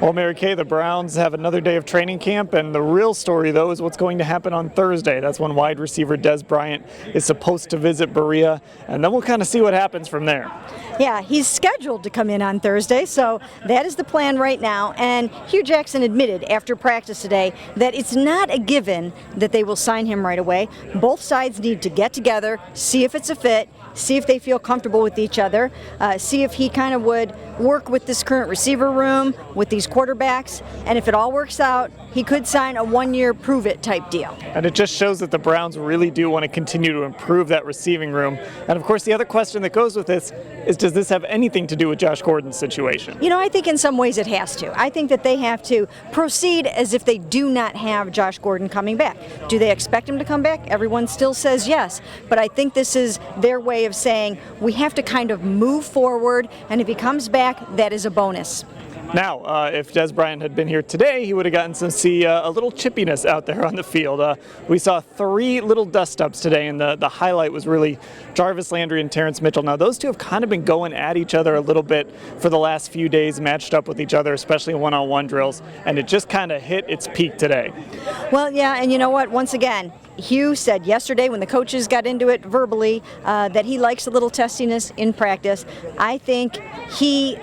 Well, Mary Kay, the Browns have another day of training camp, and the real story, though, is what's going to happen on Thursday. That's when wide receiver Dez Bryant is supposed to visit Berea, and then we'll kind of see what happens from there. Yeah, he's scheduled to come in on Thursday, so that is the plan right now. And Hugh Jackson admitted after practice today that it's not a given that they will sign him right away. Both sides need to get together, see if it's a fit, see if they feel comfortable with each other, see if he kind of would work with this current receiver room, with these quarterbacks, and if it all works out, he could sign a one-year prove-it type deal. And it just shows that the Browns really do want to continue to improve that receiving room. And of course, the other question that goes with this is, does this have anything to do with Josh Gordon's situation? You know, I think in some ways it has to. I think that they have to proceed as if they do not have Josh Gordon coming back. Do they expect him to come back? Everyone still says yes, but I think this is their way of saying we have to kind of move forward, and if he comes back, that is a bonus. Now, if Dez Bryant had been here today, he would have gotten to see a little chippiness out there on the field. We saw 3 little dust-ups today, and the highlight was really Jarvis, Landry, and Terrence Mitchell. Now, those two have kind of been going at each other a little bit for the last few days, matched up with each other, especially in one-on-one drills, and it just kind of hit its peak today. Well, yeah, and you know what? Once again, Hugh said yesterday when the coaches got into it verbally that he likes a little testiness in practice. I think he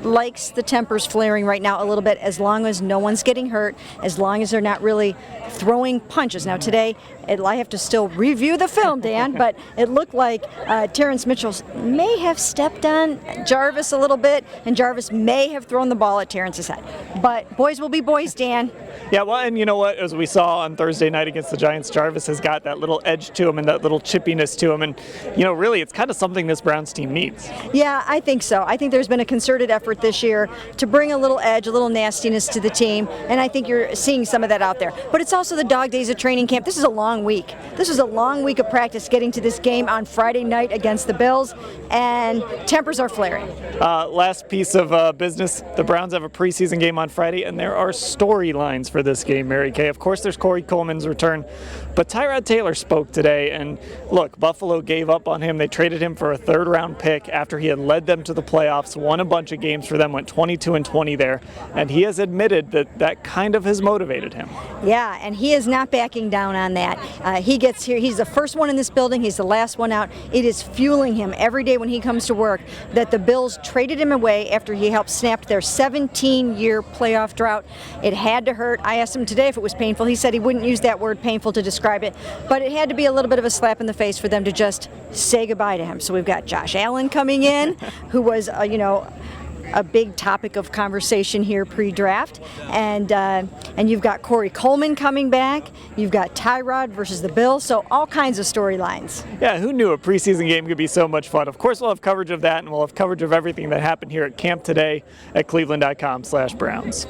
likes the tempers flaring right now a little bit, as long as no one's getting hurt, as long as they're not really throwing punches. Now today, I have to still review the film, Dan, but it looked like Terrence Mitchell may have stepped on Jarvis a little bit, and Jarvis may have thrown the ball at Terrence's head. But boys will be boys, Dan. Yeah, well, and you know what? As we saw on Thursday night against the Giants, Jarvis has got that little edge to him and that little chippiness to him. And, you know, really, it's kind of something this Browns team needs. Yeah, I think so. I think there's been a concerted effort this year to bring a little edge, a little nastiness to the team, and I think you're seeing some of that out there. But it's also the dog days of training camp. This is a long week. This is a long week of practice getting to this game on Friday night against the Bills, and tempers are flaring. Last piece of business, the Browns have a preseason game on Friday, and there are storylines for this game, Mary Kay. Of course, there's Corey Coleman's return, but Tyrod Taylor spoke today, and look, Buffalo gave up on him. They traded him for a third-round pick after he had led them to the playoffs, won a bunch of games for them, went 22-20 there, and he has admitted that that kind of has motivated him. Yeah, and he is not backing down on that. He gets here, he's the first one in this building, he's the last one out. It is fueling him every day when he comes to work that the Bills traded him away after he helped snap their 17-year playoff drought. It had to hurt. I asked him today if it was painful. He said he wouldn't use that word painful to describe it, but it had to be a little bit of a slap in the face for them to just say goodbye to him. So we've got Josh Allen coming in, who was, a big topic of conversation here pre-draft, and you've got Corey Coleman coming back. You've got Tyrod versus the Bills, so all kinds of storylines. Yeah, who knew a preseason game could be so much fun? Of course, we'll have coverage of that, and we'll have coverage of everything that happened here at camp today at cleveland.com/Browns.